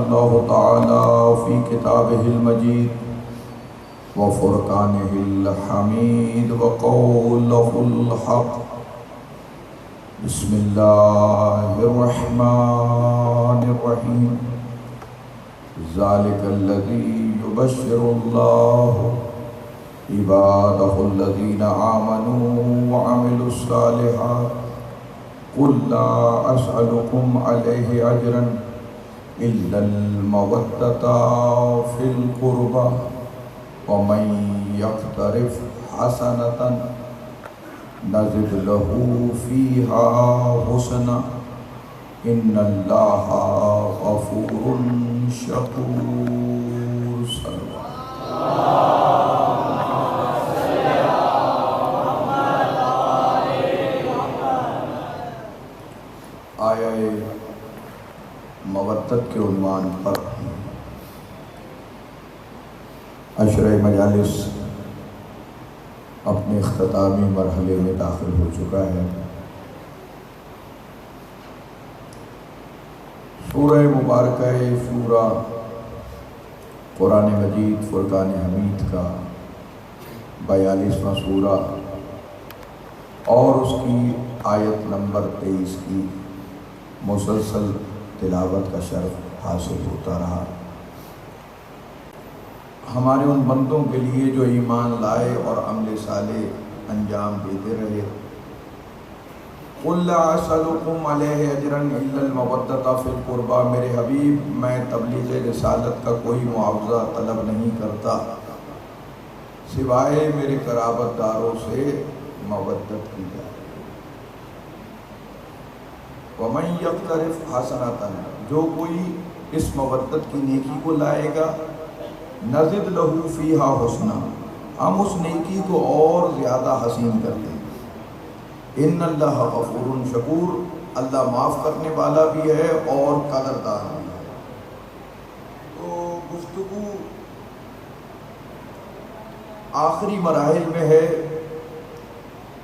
الله تعالى في كتابه المجيد وفرقانه الحميد وقوله الحق. بسم الله الرحمن الرحيم. ذلك الذي يبشر الله عباده الذين آمنوا وعملوا الصالحات. قل لا أسألكم عليه أجرا إلا المودة في القربى ومن يقترف حسنة نزد له فيها حسنا إن الله غفور شكور. صلى آیہ مودت کے عنوان پر عشرہ مجالس اپنے اختتامی مرحلے میں داخل ہو چکا ہے. سورہ مبارکہ شورا قرآن مجید فرقان حمید کا 42واں سورہ اور اس کی آیت نمبر 23 کی مسلسل تلاوت کا شرف حاصل ہوتا رہا. ہمارے ان بندوں کے لیے جو ایمان لائے اور عمل صالح انجام دیتے رہے. قُلْ لَا أَسْأَلُكُمْ عَلَيْهِ أَجْرًا إِلَّا الْمَوَدَّةَ فِي الْقُرْبَى. میرے حبیب میں تبلیغ رسالت کا کوئی معاوضہ طلب نہیں کرتا سوائے میرے قرابت داروں سے مودت کی جائے. وَمَن يَقْتَرِفْ حَسَنَةً. جو کوئی اس مودت کی نیکی کو لائے گا نزد لہو فیہا حسنا. ہم اس نیکی کو اور زیادہ حسین کر دیں. ان اللہ غفور شکور. اللہ معاف کرنے والا بھی ہے اور قدردان بھی ہے. تو گفتگو آخری مراحل میں ہے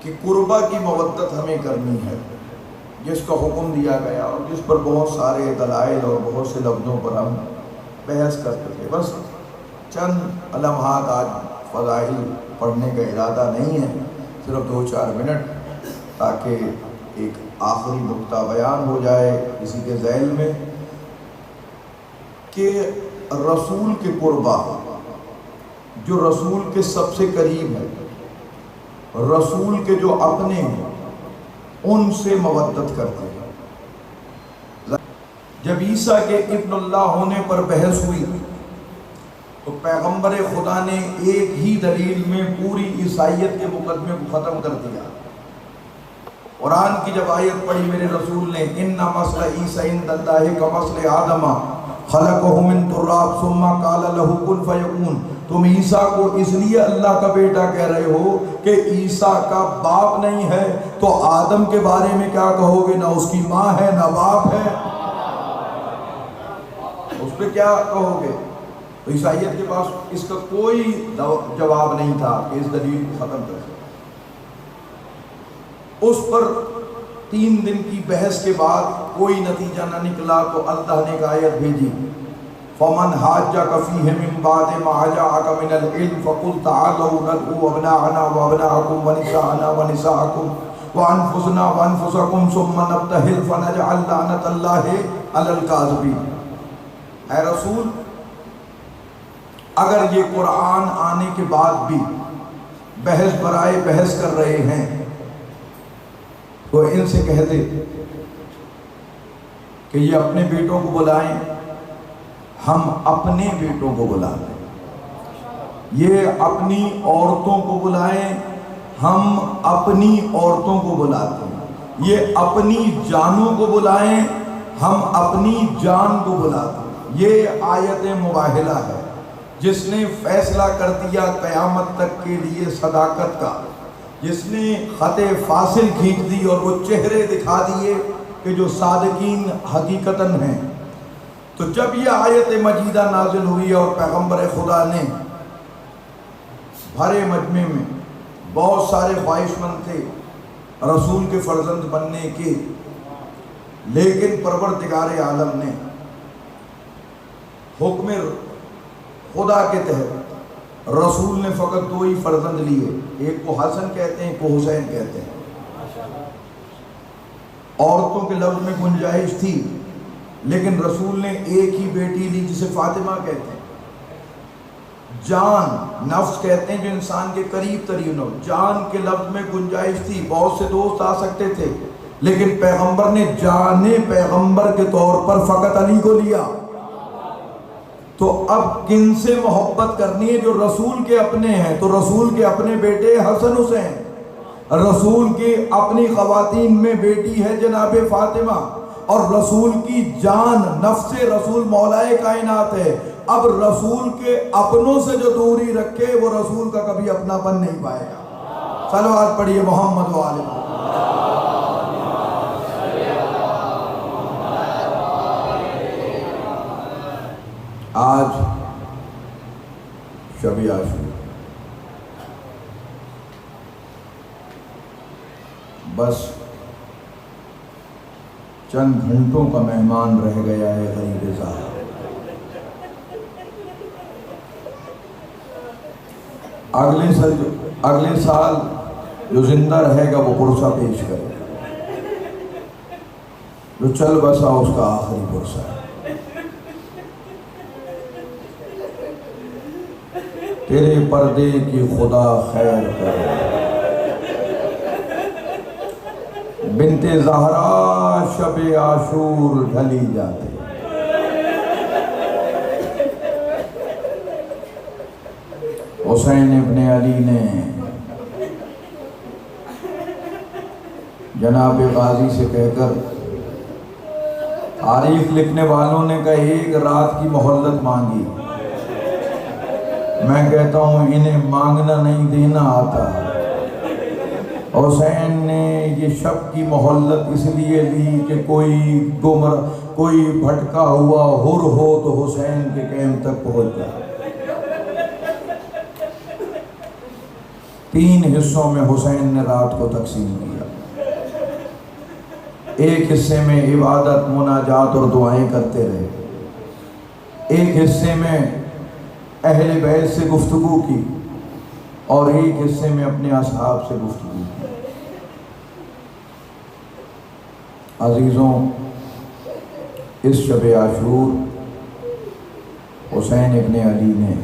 کہ قربہ کی مودت ہمیں کرنی ہے جس کا حکم دیا گیا اور جس پر بہت سارے دلائل اور بہت سے لفظوں پر ہم بحث کرتے تھے. بس چند لمحات آج فضائل پڑھنے کا ارادہ نہیں ہے، صرف 2-4 منٹ تاکہ ایک آخری نقطہ بیان ہو جائے اسی کے ذیل میں کہ رسول کے قربہ جو رسول کے سب سے قریب ہے، رسول کے جو اپنے ہیں ان سے مودت کرتے ہیں. جب عیسیٰ کے ابن اللہ ہونے پر بحث ہوئی تو پیغمبر خدا نے ایک ہی دلیل میں پوری عیسائیت کے مقدمے کو ختم کر دیا. قرآن کی جب آیت پڑھی میرے رسول نے ان مثل عیسیٰ عند اللہ کمثل آدم خلقہ من تراب ثم قال له کن فیکون. تم عیسیٰ کو اس لیے اللہ کا بیٹا کہہ رہے ہو کہ عیسیٰ کا باپ نہیں ہے تو آدم کے بارے میں کیا کہو گے؟ نہ اس کی ماں ہے نہ باپ ہے، اس پہ کیا کہو گے؟ تو عیسائیت کے پاس اس کا کوئی جواب نہیں تھا کہ اس دلیل کو ختم کر سکے. اس پر 3 دن کی بحث کے بعد کوئی نتیجہ نہ نکلا تو اللہ نے ایک آیت بھیجی فَمَنْ حَاجَّكَ فِيهِ مِنْ بَعْدِ مَا جَاءَكَ مِنَ الْعِلْمِ فَقُلْ تَعَالَوْا نَدْعُوا أَبْنَاءَنَا وَأَبْنَاءَكُمْ وَنِسَاءَنَا وَنِسَاءَكُمْ وَأَنفُسَنَا وَأَنفُسَكُمْ ثُمَّ نَبْتَهِلْ فَنَجْعَلْ لَعْنَةَ اللَّهِ عَلَى الْكَاذِبِينَ. اے رسول، اگر یہ قرآن آنے کے بعد بھی بحث برائے بحث کر رہے ہیں تو ان سے کہہ دے کہ یہ اپنے بیٹوں کو بلائیں، ہم اپنے بیٹوں کو بلاتے ہیں. یہ اپنی عورتوں کو بلائیں، ہم اپنی عورتوں کو بلاتے ہیں. یہ اپنی جانوں کو بلائیں، ہم اپنی جان کو بلاتے ہیں. یہ آیت مباہلہ ہے جس نے فیصلہ کر دیا قیامت تک کے لیے صداقت کا، جس نے خط فاصل کھینچ دی اور وہ چہرے دکھا دیے کہ جو صادقین حقیقتاً ہیں. تو جب یہ آیت مجیدہ نازل ہوئی اور پیغمبر خدا نے بھرے مجمع میں بہت سارے خواہش مند تھے رسول کے فرزند بننے کے، لیکن پروردگار عالم نے حکم خدا کے تحت رسول نے فقط دو ہی فرزند لیے، ایک کو حسن کہتے ہیں، ایک کو حسین کہتے ہیں۔ عورتوں کے لفظ میں گنجائش تھی، لیکن رسول نے ایک ہی بیٹی لی جسے فاطمہ کہتے ہیں۔ جان، نفس کہتے ہیں جو انسان کے قریب ترین ہو، جان کے لفظ میں گنجائش تھی، بہت سے دوست آ سکتے تھے، لیکن پیغمبر نے جان پیغمبر کے طور پر فقط علی کو لیا۔ تو اب کن سے محبت کرنی ہے؟ جو رسول کے اپنے ہیں، تو رسول کے اپنے بیٹے حسن حسین، رسول کی اپنی خواتین میں بیٹی ہے جناب فاطمہ، اور رسول کی جان نفس رسول مولائے کائنات ہے۔ اب رسول کے اپنوں سے جو دوری رکھے وہ رسول کا کبھی اپنا پن نہیں پائے گا۔ صلوات پڑھیے محمد و آل محمد۔ آج شب عاشور، بس چند گھنٹوں کا مہمان رہ گیا ہے غریب زہرا۔ اگلے سال جو زندہ رہے گا وہ پرسہ پیش کرے گا، جو چل بسا اس کا آخری پرسہ ہے۔ تیرے پردے کی خدا خیر کرے، بنت زہرا شب عاشور ڈھلی جاتے۔ حسین ابن علی نے جناب غازی سے کہہ کر، تاریخ لکھنے والوں نے کہا ایک رات کی مہلت مانگی، میں کہتا ہوں انہیں مانگنا نہیں دینا آتا۔ حسین نے یہ شب کی مہلت اس لیے لی کہ کوئی بھٹکا ہوا حر ہو تو حسین کے کیمپ تک پہنچ جائے۔ 3 حصوں میں حسین نے رات کو تقسیم کیا۔ ایک حصے میں عبادت، مناجات اور دعائیں کرتے رہے، ایک حصے میں اہل بیت سے گفتگو کی، اور ایک حصے میں اپنے اصحاب سے گفتگو کی۔ عزیزوں، اس شب عاشور حسین ابن علی نے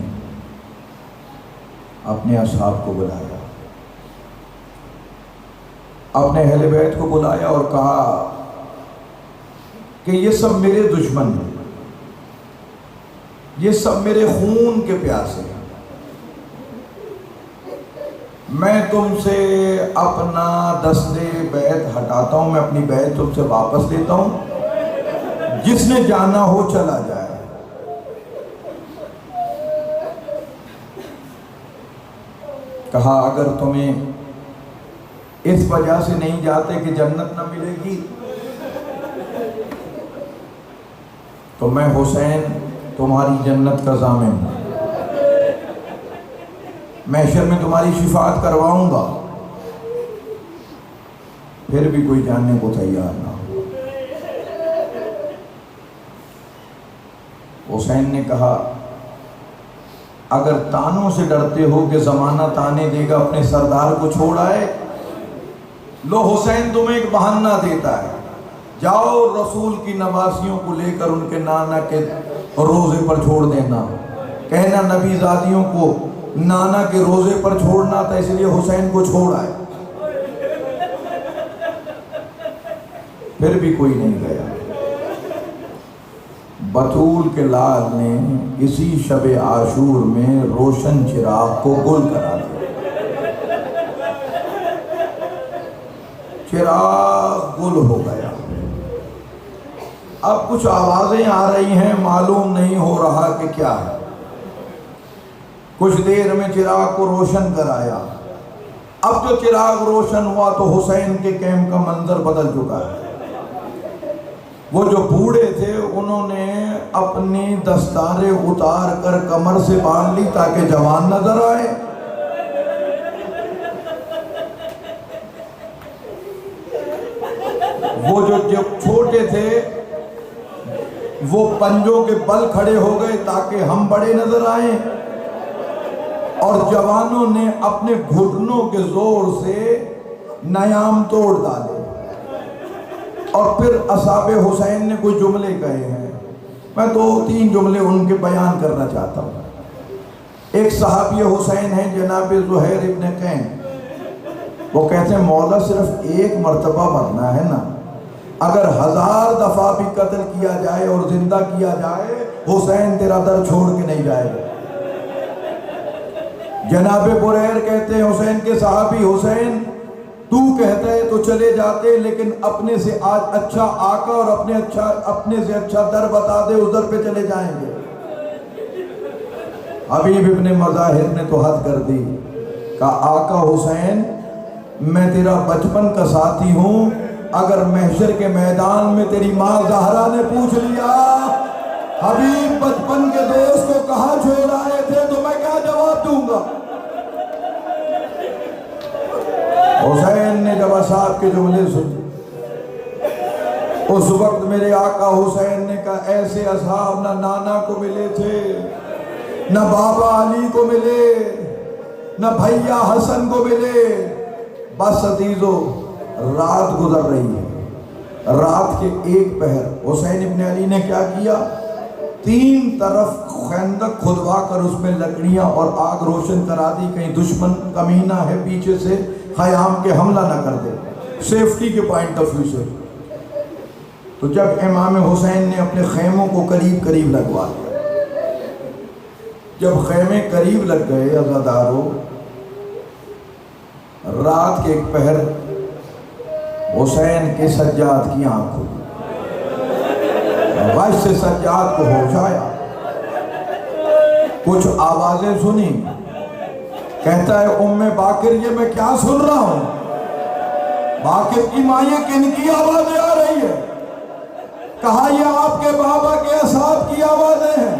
اپنے اصحاب کو بلایا، اپنے اہل بیت کو بلایا اور کہا کہ یہ سب میرے دشمن ہیں، یہ سب میرے خون کے پیاسے ہیں، میں تم سے اپنا دستے بیعت ہٹاتا ہوں، میں اپنی بیعت تم سے واپس لیتا ہوں، جس نے جانا ہو چلا جائے۔ کہا اگر تمہیں اس وجہ سے نہیں جاتے کہ جنت نہ ملے گی تو میں حسین تمہاری جنت کا ضامن ہوں، محشر میں تمہاری شفاعت کرواؤں گا۔ پھر بھی کوئی جاننے کو تیار نہ ہو۔ حسین نے کہا اگر تانوں سے ڈرتے ہو کہ زمانہ تانے دے گا اپنے سردار کو چھوڑ آئے، لو حسین تمہیں ایک بہانہ دیتا ہے، جاؤ رسول کی نواسیوں کو لے کر ان کے نانا کے روزے پر چھوڑ دینا، کہنا نبی زادیوں کو نانا کے روزے پر چھوڑنا تھا اس لیے حسین کو چھوڑ آئے۔ پھر بھی کوئی نہیں گیا۔ بطول کے لال نے اسی شب عاشور میں روشن چراغ کو گل کرا دیا، چراغ گل ہو گیا۔ اب کچھ آوازیں آ رہی ہیں، معلوم نہیں ہو رہا کہ کیا ہے۔ کچھ دیر میں چراغ کو روشن کرایا۔ اب جو چراغ روشن ہوا تو حسین کے کیمپ کا منظر بدل چکا ہے۔ وہ جو بوڑھے تھے انہوں نے اپنی دستاریں اتار کر کمر سے باندھ لی تاکہ جوان نظر آئے۔ وہ جو چھوٹے تھے وہ پنجوں کے بل کھڑے ہو گئے تاکہ ہم بڑے نظر آئیں، اور جوانوں نے اپنے گھٹنوں کے زور سے نیام توڑ ڈالے۔ اور پھر اصحاب حسین نے کوئی جملے کہے ہیں، میں 2-3 جملے ان کے بیان کرنا چاہتا ہوں۔ ایک صحابی حسین ہیں جناب زہیر ابن قین، وہ کہتے ہیں مولا صرف ایک مرتبہ مرنا ہے نا، اگر 1000 دفعہ بھی قتل کیا جائے اور زندہ کیا جائے حسین تیرا در چھوڑ کے نہیں جائے گا۔ جناب بریر کہتے ہیں حسین کے صحابی، حسین تو کہتا ہے تو چلے جاتے، لیکن اپنے سے آج اچھا آقا اور اپنے سے اچھا در بتا دے، اس در پہ چلے جائیں گے۔ حبیب ابن مظاہر نے تو حد کر دی، کہا آقا حسین میں تیرا بچپن کا ساتھی ہوں، اگر محشر کے میدان میں تیری ماں زہرا نے پوچھ لیا حبیب بچپن کے دوست کو کہاں چھوڑ آئے تھے تو میں کیا جواب دوں گا؟ حسین نے جب اصحاب کے جملے سنے، اس وقت میرے آقا حسین نے کہا ایسے اصحاب نہ نانا کو ملے تھے، نہ بابا علی کو ملے، نہ بھیا حسن کو ملے۔ بس عزیزو، رات گزر رہی ہے، رات کے 1 پہر حسین ابن علی نے کیا کیا، 3 طرف خندق کھدوا کر اس میں لکڑیاں اور آگ روشن کرا دی، کہیں دشمن کمینہ ہے پیچھے سے خیام کے حملہ نہ کر دے، سیفٹی کے پوائنٹ آف ویو سے۔ تو جب امام حسین نے اپنے خیموں کو قریب قریب لگوا دیا، جب خیمے قریب لگ گئے عزاداروں، رات کے 1 پہر حسین کے سجاد کی آنکھ کھلی، غش سے سجاد کو ہوش آیا، کچھ آوازیں سنی، کہتا ہے ام باقر یہ میں کیا سن رہا ہوں؟ باقر کی ماں یہ کن کی آوازیں آ رہی ہے؟ کہا یہ آپ کے بابا کے اصحاب کی آوازیں ہیں۔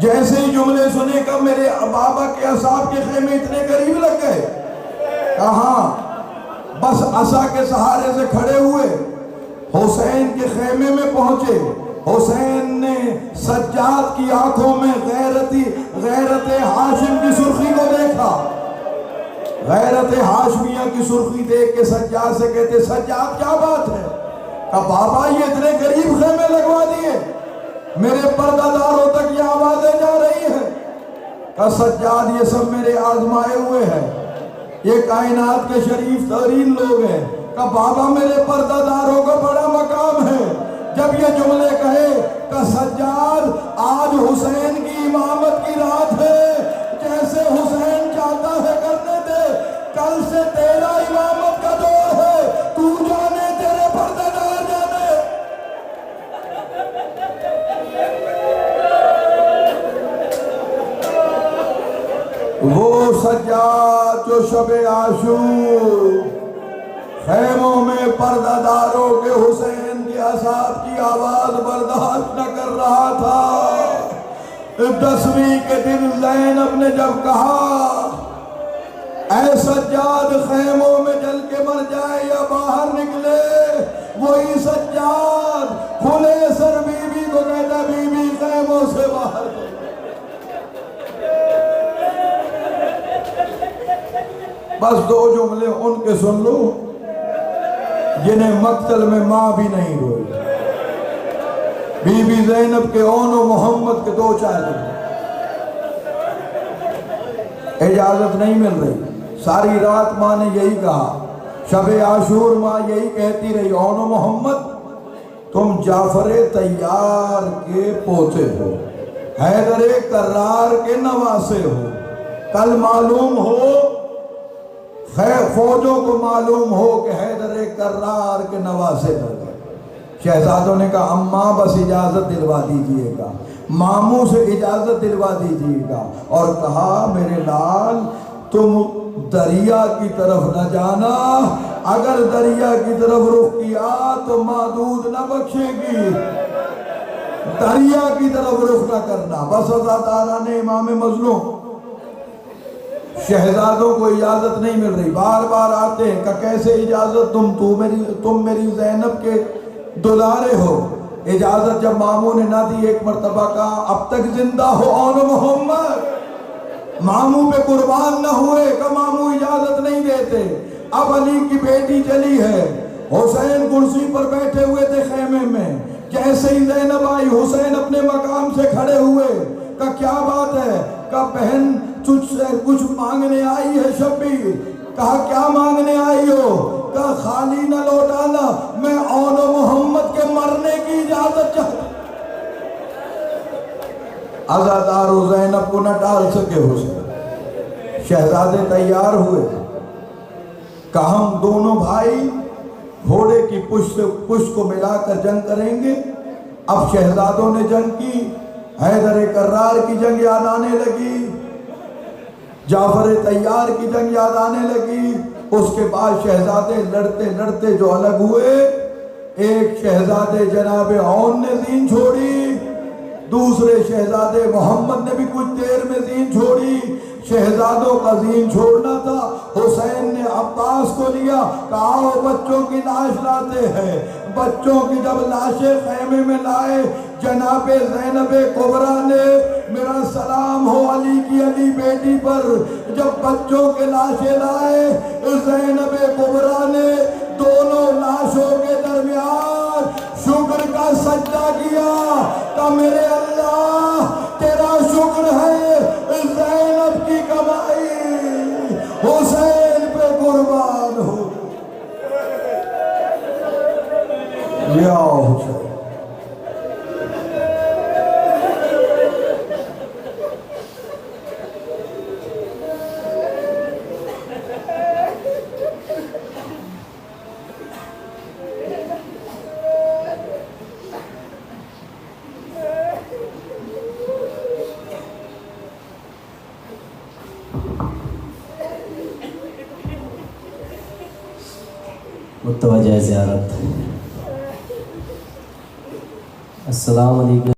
جیسے ہی جملے سنے کہ میرے بابا کے اصحاب کے خیمے اتنے قریب لگ گئے، کہاں بس عصا کے سہارے سے کھڑے ہوئے حسین کے خیمے میں پہنچے۔ حسین نے سجاد کی آنکھوں میں غیرت ہاشم کی سرخی کو دیکھا، غیرت ہاشمیہ کی سرخی دیکھ کے سجاد سے کہتے سجاد کیا بات ہے؟ کہا بابا یہ اتنے قریب خیمے لگوا دیے، میرے پردہ داروں تک یہ آوازیں جا رہی ہیں۔ کہا سجاد یہ سب میرے آزمائے ہوئے ہیں، یہ کائنات کے شریف ترین لوگ ہیں۔ کہا بابا میرے پردہ داروں کا بڑا مقام ہے۔ جب یہ جملے کہے کہ سجاد آج حسین کی امامت کی رات ہے، جیسے حسین چاہتا ہے کرنے دے، کل سے تیرا امامت کا دور ہے، تو جانے تیرے پردہ دار جانے۔ وہ سجاد جو شب عاشور خیموں میں پردہ داروں کے حسین کے اصحاب کی آواز برداشت نہ کر رہا تھا، 10ویں کے دن زینب نے جب کہا اے سجاد خیموں میں جل کے مر جائے یا باہر نکلے، وہی سجاد کھلے سر بی بی کو کہتا بی بی خیموں سے باہر نکلے۔ بس 2 جملے ان کے سن لو جنہیں مقتل میں ماں بھی نہیں روئی، بی بی زینب کے اون و محمد کے 2-4 جملے۔ اجازت نہیں مل رہی، ساری رات ماں نے یہی کہا، شب عاشور ماں یہی کہتی رہی، اون و محمد تم جعفر طیار کے پوتے ہو، حیدر کرار کے نواسے ہو، کل معلوم ہو فوجوں کو معلوم ہو کہ حیدر کرار کے نواسے کر گئے۔ شہزادوں نے کہا اماں بس اجازت دلوا دیجئے گا، ماموں سے اجازت دلوا دیجئے گا، اور کہا میرے لال تم دریا کی طرف نہ جانا، اگر دریا کی طرف رخ کیا تو ماں دودھ نہ بخشے گی، دریا کی طرف رخ نہ کرنا۔ بس اللہ تعالیٰ نے امام مظلوم شہزادوں کو اجازت نہیں مل رہی، بار بار آتے ہیں کہ کیسے اجازت، تم میری زینب کے دلارے ہو، اجازت جب ماموں نے نہ دی، ایک مرتبہ کہا اب تک زندہ ہو اون محمد، ماموں پہ قربان نہ ہوئے، کہ ماموں اجازت نہیں دیتے۔ اب علی کی بیٹی چلی ہے، حسین کرسی پر بیٹھے ہوئے تھے خیمے میں، جیسے ہی زینب آئی حسین اپنے مقام سے کھڑے ہوئے، کہا کیا بات ہے؟ کہا بہن تجھ سے کچھ مانگنے آئی ہے شبیر۔ کہا کیا مانگنے آئی ہو؟ کہا خالی نہ لوٹانا، میں اون محمد کے مرنے کی اجازت چاہتا۔ عزادار و زینب کو نہ ڈال سکے حسین، شہزادے تیار ہوئے، کہا ہم دونوں بھائی گھوڑے کی پشت کو ملا کر جنگ کریں گے۔ اب شہزادوں نے جنگ کی، حیدر کرار کی جنگ یاد آنے لگی، جعفر طیار کی جنگ یاد آنے لگی۔ اس کے بعد شہزادے لڑتے لڑتے جو الگ ہوئے، ایک شہزادے جناب اون نے دین چھوڑی، دوسرے شہزادے محمد نے بھی کچھ دیر میں دین چھوڑی۔ شہزادوں کا دین چھوڑنا تھا، حسین نے عباس کو لیا، کہا آؤ بچوں کی لاش لاتے ہیں۔ بچوں کی جب لاشیں خیمے میں لائے، جناب زینب کبریٰ نے، میرا سلام ہو علی کی علی بیٹی پر، جب بچوں کے لاشیں لائے، زینب کبریٰ نے دونوں لاشوں کے درمیان شکر کا سجدہ کیا کہ میرے اللہ تیرا شکر ہے، زینب کی کمائی حسین پہ قربان ہو۔ یا حسین، متوجہ زیارت۔ السلام علیکم۔